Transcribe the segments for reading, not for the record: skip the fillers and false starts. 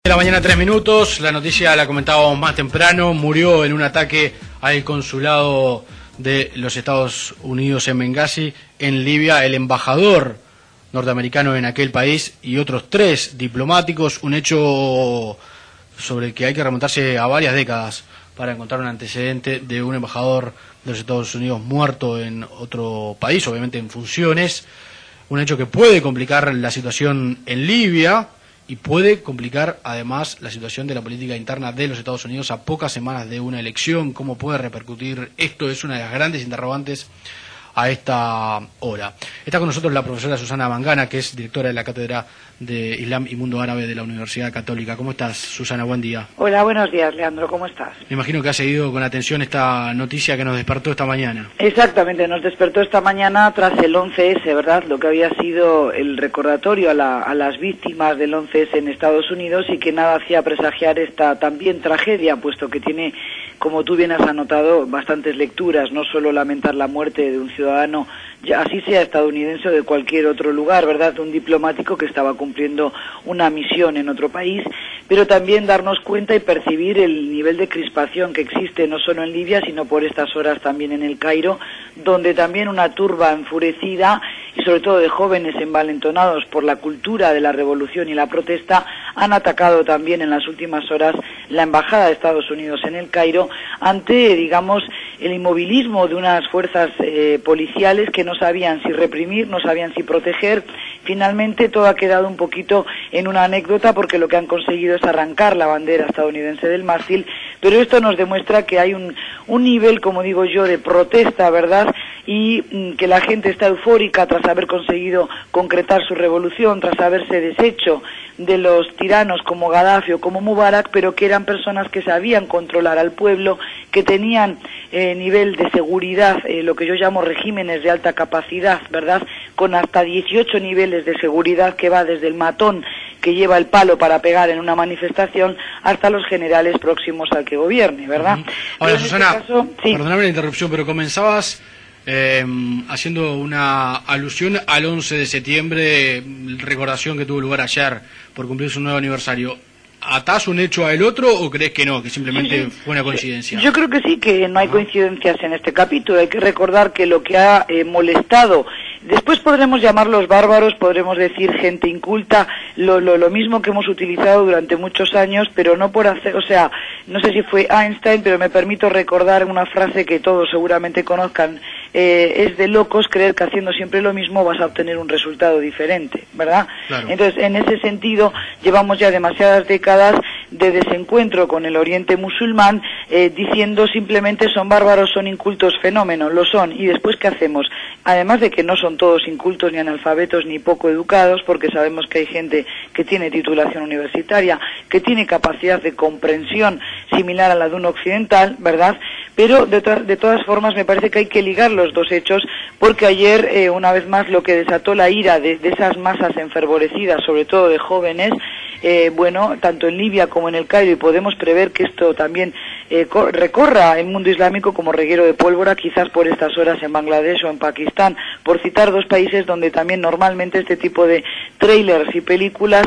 De la mañana 3 minutos, la noticia la comentábamos más temprano, murió en un ataque al consulado de los Estados Unidos en Bengasi, en Libia, el embajador norteamericano en aquel país y otros 3 diplomáticos, un hecho sobre el que hay que remontarse a varias décadas para encontrar un antecedente de un embajador de los Estados Unidos muerto en otro país, obviamente en funciones, un hecho que puede complicar la situación en Libia y puede complicar además la situación de la política interna de los Estados Unidos a pocas semanas de una elección. ¿Cómo puede repercutir esto? Es una de las grandes interrogantes a esta hora. Está con nosotros la profesora Susana Mangana, que es directora de la Cátedra de Islam y Mundo Árabe de la Universidad Católica. ¿Cómo estás, Susana? Buen día. Hola, buenos días, Leandro. ¿Cómo estás? Me imagino que has seguido con atención esta noticia que nos despertó esta mañana. Exactamente, nos despertó esta mañana tras el 11S, ¿verdad? Lo que había sido el recordatorio a las víctimas del 11S en Estados Unidos y que nada hacía presagiar esta también tragedia, puesto que tiene, como tú bien has anotado, bastantes lecturas, no solo lamentar la muerte de un ciudadano, ya así sea estadounidense o de cualquier otro lugar, ¿verdad?, de un diplomático que estaba cumpliendo una misión en otro país, pero también darnos cuenta y percibir el nivel de crispación que existe no solo en Libia, sino por estas horas también en el Cairo, donde también una turba enfurecida y sobre todo de jóvenes envalentonados por la cultura de la revolución y la protesta han atacado también en las últimas horas la embajada de Estados Unidos en el Cairo ante, digamos, el inmovilismo de unas fuerzas policiales que no sabían si reprimir, no sabían si proteger. Finalmente todo ha quedado un poquito en una anécdota porque lo que han conseguido es arrancar la bandera estadounidense del mástil, pero esto nos demuestra que hay un nivel, como digo yo, de protesta, ¿verdad?, y que la gente está eufórica tras haber conseguido concretar su revolución, tras haberse deshecho de los tiranos como Gaddafi o como Mubarak, pero que eran personas que sabían controlar al pueblo, que tenían nivel de seguridad, lo que yo llamo regímenes de alta capacidad, ¿verdad?, con hasta 18 niveles de seguridad que va desde el matón que lleva el palo para pegar en una manifestación hasta los generales próximos al que gobierne, ¿verdad? Ahora, Susana, este caso, sí. Perdóname la interrupción, pero comenzabas haciendo una alusión al 11 de septiembre, recordación que tuvo lugar ayer por cumplir su nuevo aniversario. ¿Atás un hecho al otro o crees que no, que simplemente fue una coincidencia? Yo creo que sí, que no hay coincidencias en este capítulo. Hay que recordar que lo que ha molestado, después podremos llamarlos bárbaros, podremos decir gente inculta, lo mismo que hemos utilizado durante muchos años, pero no por hacer, o sea, no sé si fue Einstein, pero me permito recordar una frase que todos seguramente conozcan, es de locos creer que haciendo siempre lo mismo vas a obtener un resultado diferente, ¿verdad? Claro. Entonces, en ese sentido, llevamos ya demasiadas décadas de desencuentro con el Oriente musulmán, diciendo simplemente son bárbaros, son incultos, fenómeno, lo son. Y después, ¿qué hacemos? Además de que no son todos incultos, ni analfabetos, ni poco educados, porque sabemos que hay gente que tiene titulación universitaria, que tiene capacidad de comprensión similar a la de un occidental, ¿verdad? Pero de todas formas me parece que hay que ligar los dos hechos, porque ayer, una vez más, lo que desató la ira de esas masas enfervorecidas, sobre todo de jóvenes, bueno, tanto en Libia como en el Cairo, y podemos prever que esto también recorra el mundo islámico como reguero de pólvora, quizás por estas horas en Bangladesh o en Pakistán, por citar 2 países donde también normalmente este tipo de trailers y películas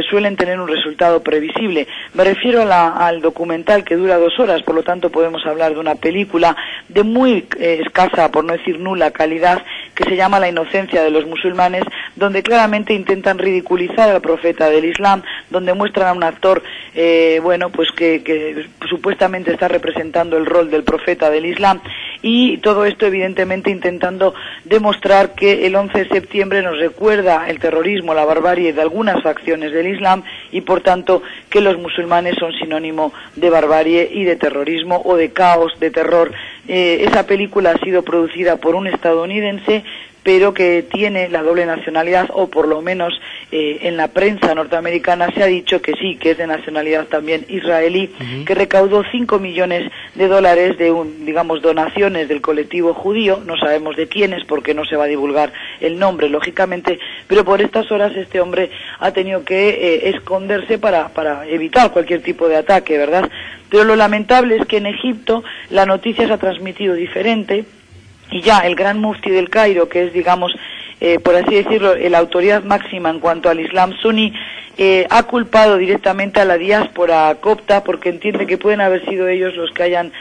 suelen tener un resultado previsible. Me refiero al documental que dura 2 horas, por lo tanto podemos hablar de una película de muy escasa, por no decir nula calidad, que se llama La inocencia de los musulmanes, donde claramente intentan ridiculizar al profeta del Islam, donde muestran a un actor, bueno, pues que supuestamente está representando el rol del profeta del Islam, y todo esto evidentemente intentando demostrar que el 11 de septiembre nos recuerda el terrorismo, la barbarie de algunas facciones del Islam, y por tanto que los musulmanes son sinónimo de barbarie y de terrorismo o de caos, de terror. Esa película ha sido producida por un estadounidense, pero que tiene la doble nacionalidad, o por lo menos en la prensa norteamericana se ha dicho que sí, que es de nacionalidad también israelí, que recaudó $5 millones de digamos, donaciones del colectivo judío, no sabemos de quiénes porque no se va a divulgar el nombre, lógicamente, pero por estas horas este hombre ha tenido que esconderse para evitar cualquier tipo de ataque, ¿verdad? Pero lo lamentable es que en Egipto la noticia se ha transmitido diferente, y ya el gran mufti del Cairo, que es, digamos, por así decirlo, la autoridad máxima en cuanto al Islam suní, ha culpado directamente a la diáspora copta porque entiende que pueden haber sido ellos los que hayan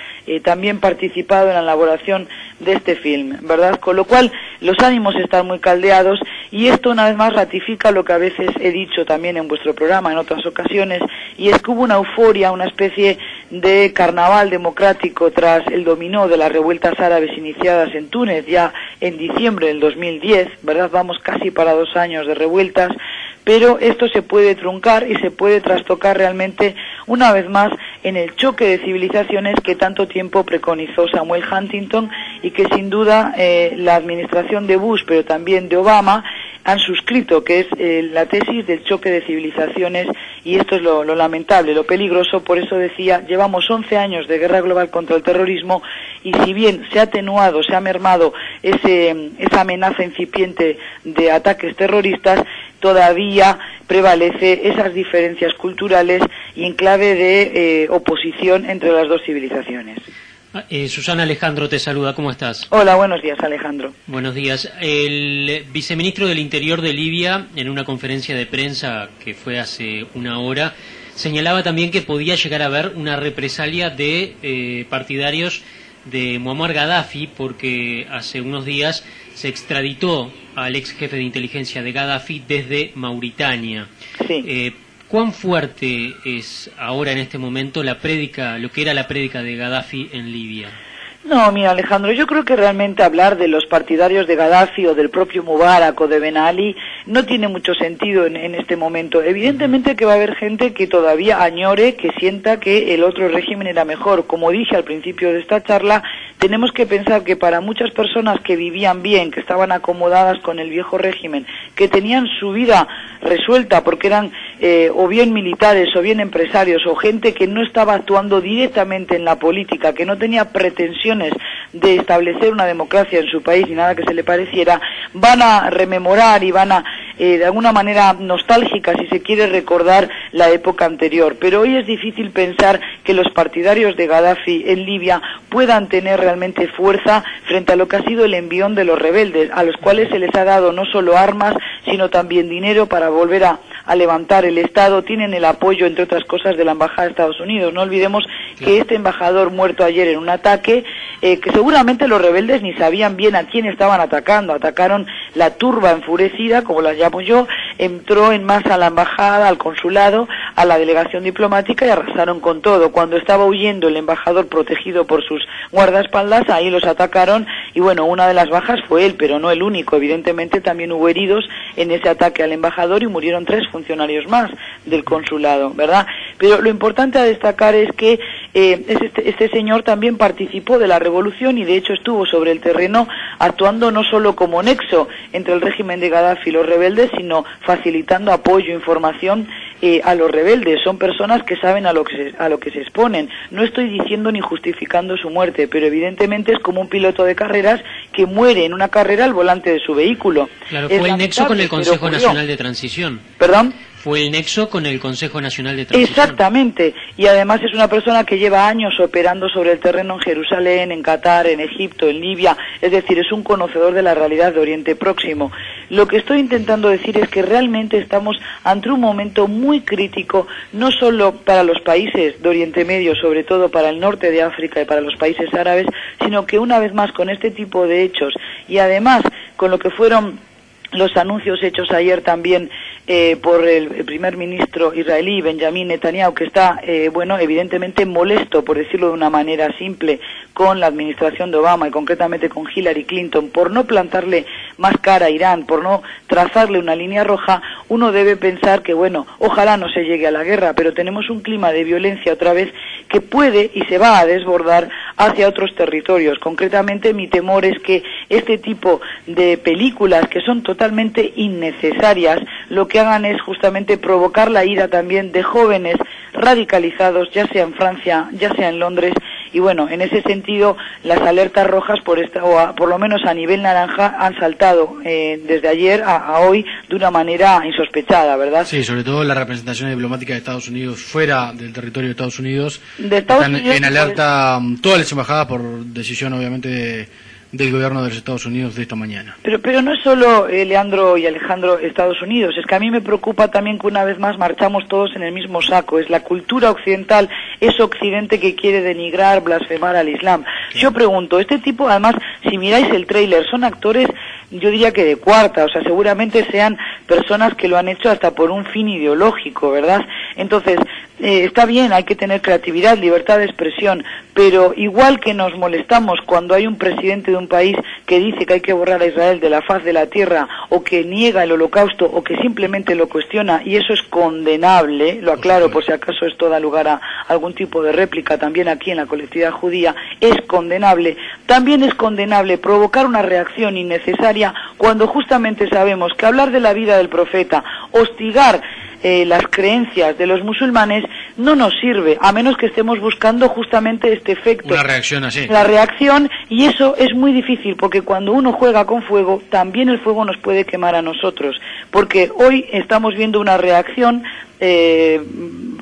también participado en la elaboración de este film, ¿verdad? Con lo cual los ánimos están muy caldeados y esto una vez más ratifica lo que a veces he dicho también en vuestro programa en otras ocasiones, y es que hubo una euforia, una especie de carnaval democrático tras el dominó de las revueltas árabes iniciadas en Túnez ya en diciembre del 2010, ¿verdad? Vamos casi para 2 años de revueltas, pero esto se puede truncar y se puede trastocar realmente una vez más en el choque de civilizaciones que tanto tiempo preconizó Samuel Huntington y que sin duda la administración de Bush, pero también de Obama, han suscrito, que es la tesis del choque de civilizaciones, y esto es lo lamentable, lo peligroso. Por eso decía, llevamos 11 años de guerra global contra el terrorismo, y si bien se ha atenuado, se ha mermado esa amenaza incipiente de ataques terroristas, todavía prevalece esas diferencias culturales y en clave de oposición entre las dos civilizaciones. Susana, Alejandro te saluda, ¿cómo estás? Hola, buenos días, Alejandro. Buenos días. El viceministro del Interior de Libia, en una conferencia de prensa que fue hace una hora, señalaba también que podía llegar a haber una represalia de partidarios de Muammar Gaddafi, porque hace unos días se extraditó al ex jefe de inteligencia de Gaddafi desde Mauritania. Sí. ¿Cuán fuerte es ahora en este momento la prédica, lo que era la prédica de Gaddafi en Libia? No, mira, Alejandro, yo creo que realmente hablar de los partidarios de Gaddafi o del propio Mubarak o de Ben Ali no tiene mucho sentido en este momento. Evidentemente que va a haber gente que todavía añore, que sienta que el otro régimen era mejor. Como dije al principio de esta charla, tenemos que pensar que para muchas personas que vivían bien, que estaban acomodadas con el viejo régimen, que tenían su vida resuelta porque eran o bien militares o bien empresarios o gente que no estaba actuando directamente en la política, que no tenía pretensiones de establecer una democracia en su país ni nada que se le pareciera, van a rememorar y van a de alguna manera nostálgica, si se quiere, recordar la época anterior. Pero hoy es difícil pensar que los partidarios de Gaddafi en Libia puedan tener realmente fuerza frente a lo que ha sido el envión de los rebeldes, a los cuales se les ha dado no solo armas, sino también dinero para volver a levantar el Estado. Tienen el apoyo, entre otras cosas, de la Embajada de Estados Unidos. No olvidemos que este embajador muerto ayer en un ataque, que seguramente los rebeldes ni sabían bien a quién estaban atacando. Atacaron la turba enfurecida, como la llamo yo, entró en masa a la embajada, al consulado, a la delegación diplomática y arrasaron con todo. Cuando estaba huyendo el embajador protegido por sus guardaespaldas, ahí los atacaron y bueno, una de las bajas fue él, pero no el único. Evidentemente también hubo heridos en ese ataque al embajador y murieron 3 funcionarios más del consulado, ¿verdad? Pero lo importante a destacar es que este señor también participó de la revolución y de hecho estuvo sobre el terreno actuando no solo como nexo entre el régimen de Gaddafi y los rebeldes, sino facilitando apoyo, información a los rebeldes. Son personas que saben a lo que se exponen. No estoy diciendo ni justificando su muerte, pero evidentemente es como un piloto de carreras que muere en una carrera al volante de su vehículo. Claro, fue el nexo con el Consejo Nacional de Transición. ¿Perdón? Fue el nexo con el Consejo Nacional de Transición. Exactamente, y además es una persona que lleva años operando sobre el terreno en Jerusalén, en Qatar, en Egipto, en Libia, es decir, es un conocedor de la realidad de Oriente Próximo. Lo que estoy intentando decir es que realmente estamos ante un momento muy crítico, no solo para los países de Oriente Medio, sobre todo para el norte de África y para los países árabes, sino que una vez más con este tipo de hechos y además con lo que fueron los anuncios hechos ayer también por el primer ministro israelí Benjamín Netanyahu, que está, evidentemente molesto, por decirlo de una manera simple, con la administración de Obama y concretamente con Hillary Clinton por no plantarle más cara a Irán, por no trazarle una línea roja. Uno debe pensar que, bueno, ojalá no se llegue a la guerra, pero tenemos un clima de violencia otra vez que puede y se va a desbordar hacia otros territorios. Concretamente, mi temor es que este tipo de películas, que son totalmente innecesarias, lo que hagan es justamente provocar la ira también de jóvenes radicalizados, ya sea en Francia, ya sea en Londres, y bueno, en ese sentido las alertas rojas por lo menos a nivel naranja han saltado desde ayer a hoy de una manera insospechada, ¿verdad? Sí, sobre todo la representación diplomática de Estados Unidos fuera del territorio de Estados Unidos. Están en alerta todas las embajadas por decisión obviamente del gobierno de los Estados Unidos de esta mañana. Pero no es solo, Leandro y Alejandro, Estados Unidos, es que a mí me preocupa también que una vez más marchamos todos en el mismo saco, es la cultura occidental, es Occidente que quiere denigrar, blasfemar al Islam. Claro. Yo pregunto, este tipo, además, si miráis el tráiler, son actores, yo diría que de cuarta, o sea, seguramente sean personas que lo han hecho hasta por un fin ideológico, ¿verdad? Entonces, está bien, hay que tener creatividad, libertad de expresión, pero igual que nos molestamos cuando hay un presidente de un país que dice que hay que borrar a Israel de la faz de la tierra, o que niega el holocausto, o que simplemente lo cuestiona, y eso es condenable, lo aclaro por si acaso esto da lugar a algún tipo de réplica también aquí en la colectividad judía, es condenable. También es condenable provocar una reacción innecesaria cuando justamente sabemos que hablar de la vida del profeta, hostigar las creencias de los musulmanes no nos sirve, a menos que estemos buscando justamente este efecto. Una reacción así. La reacción, y eso es muy difícil, porque cuando uno juega con fuego, también el fuego nos puede quemar a nosotros, porque hoy estamos viendo una reacción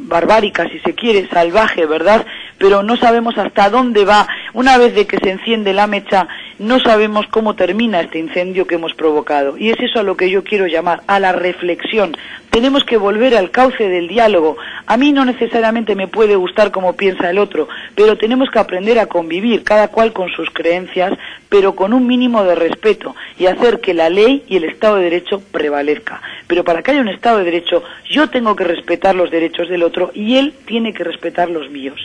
barbárica, si se quiere, salvaje, ¿verdad? Pero no sabemos hasta dónde va. Una vez de que se enciende la mecha, no sabemos cómo termina este incendio que hemos provocado. Y es eso a lo que yo quiero llamar, a la reflexión. Tenemos que volver al cauce del diálogo. A mí no necesariamente me puede gustar cómo piensa el otro, pero tenemos que aprender a convivir, cada cual con sus creencias, pero con un mínimo de respeto, y hacer que la ley y el Estado de Derecho prevalezca. Pero para que haya un Estado de Derecho, yo tengo que respetar los derechos del otro, y él tiene que respetar los míos.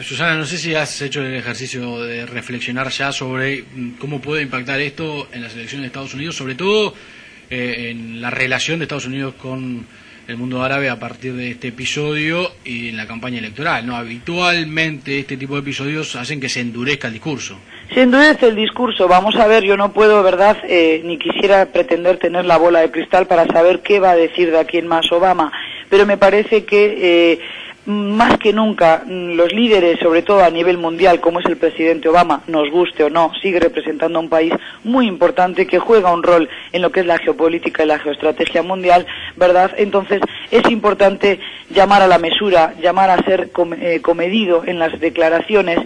Susana, no sé si has hecho el ejercicio de reflexionar ya sobre cómo puede impactar esto en las elecciones de Estados Unidos, sobre todo en la relación de Estados Unidos con el mundo árabe a partir de este episodio y en la campaña electoral, ¿no? Habitualmente este tipo de episodios hacen que se endurezca el discurso. Se endurece el discurso. Vamos a ver, yo no puedo, ¿verdad?, ni quisiera pretender tener la bola de cristal para saber qué va a decir de aquí en más Obama, pero me parece que más que nunca los líderes, sobre todo a nivel mundial, como es el presidente Obama, nos guste o no, sigue representando a un país muy importante que juega un rol en lo que es la geopolítica y la geoestrategia mundial, ¿verdad? Entonces es importante llamar a la mesura, llamar a ser comedido en las declaraciones,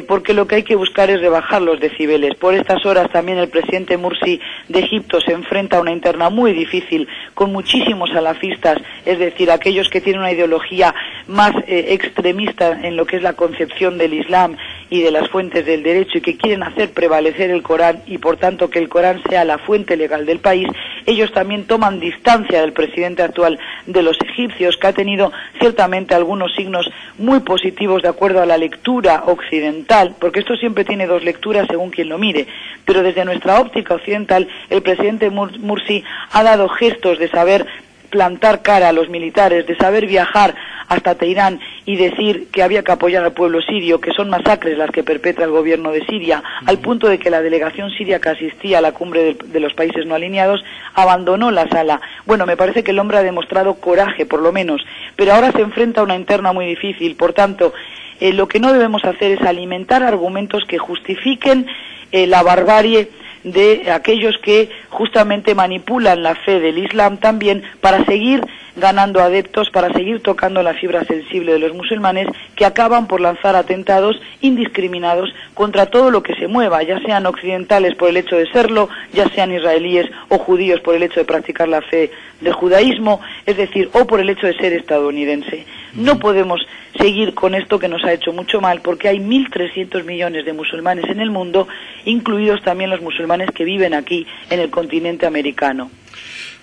porque lo que hay que buscar es rebajar los decibeles. Por estas horas también el presidente Mursi de Egipto se enfrenta a una interna muy difícil con muchísimos salafistas, es decir, aquellos que tienen una ideología más extremista en lo que es la concepción del Islam y de las fuentes del derecho, y que quieren hacer prevalecer el Corán y por tanto que el Corán sea la fuente legal del país. Ellos también toman distancia del presidente actual de los egipcios, que ha tenido ciertamente algunos signos muy positivos de acuerdo a la lectura occidental, porque esto siempre tiene dos lecturas según quien lo mire, pero desde nuestra óptica occidental el presidente Mursi ha dado gestos de saber plantar cara a los militares, de saber viajar hasta Teherán y decir que había que apoyar al pueblo sirio, que son masacres las que perpetra el gobierno de Siria, al punto de que la delegación siria que asistía a la cumbre de los países no alineados abandonó la sala. Bueno, me parece que el hombre ha demostrado coraje, por lo menos, pero ahora se enfrenta a una interna muy difícil. Por tanto, lo que no debemos hacer es alimentar argumentos que justifiquen la barbarie de aquellos que justamente manipulan la fe del Islam también para seguir ganando adeptos, para seguir tocando la fibra sensible de los musulmanes, que acaban por lanzar atentados indiscriminados contra todo lo que se mueva, ya sean occidentales por el hecho de serlo, ya sean israelíes o judíos por el hecho de practicar la fe del judaísmo, es decir, o por el hecho de ser estadounidense. No podemos seguir con esto que nos ha hecho mucho mal, porque hay 1.300 millones de musulmanes en el mundo, incluidos también los musulmanes que viven aquí en el continente americano.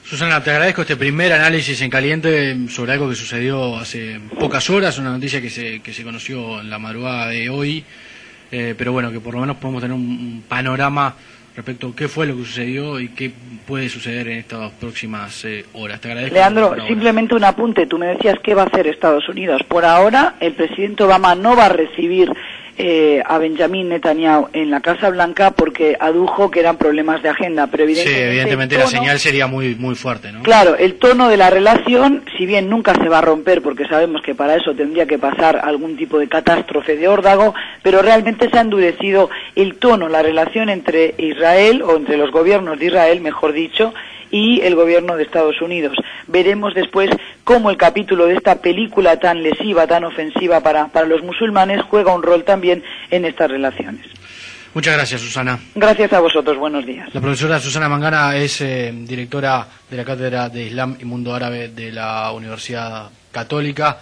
Susana, te agradezco este primer análisis en caliente sobre algo que sucedió hace pocas horas, una noticia que se conoció en la madrugada de hoy, pero bueno, que por lo menos podemos tener un panorama respecto a qué fue lo que sucedió y qué puede suceder en estas próximas horas. Te agradezco. Leandro, simplemente un apunte. Tú me decías qué va a hacer Estados Unidos. Por ahora, el presidente Obama no va a recibir a Benjamín Netanyahu en la Casa Blanca porque adujo que eran problemas de agenda, pero evidentemente la señal sería muy fuerte, ¿no? Claro, el tono de la relación, si bien nunca se va a romper porque sabemos que para eso tendría que pasar algún tipo de catástrofe de órdago, pero realmente se ha endurecido el tono, la relación entre Israel, o entre los gobiernos de Israel, mejor dicho, y el gobierno de Estados Unidos. Veremos después cómo el capítulo de esta película tan lesiva, tan ofensiva para los musulmanes, juega un rol también en estas relaciones. Muchas gracias, Susana. Gracias a vosotros, buenos días. La profesora Susana Mangana es directora de la Cátedra de Islam y Mundo Árabe de la Universidad Católica.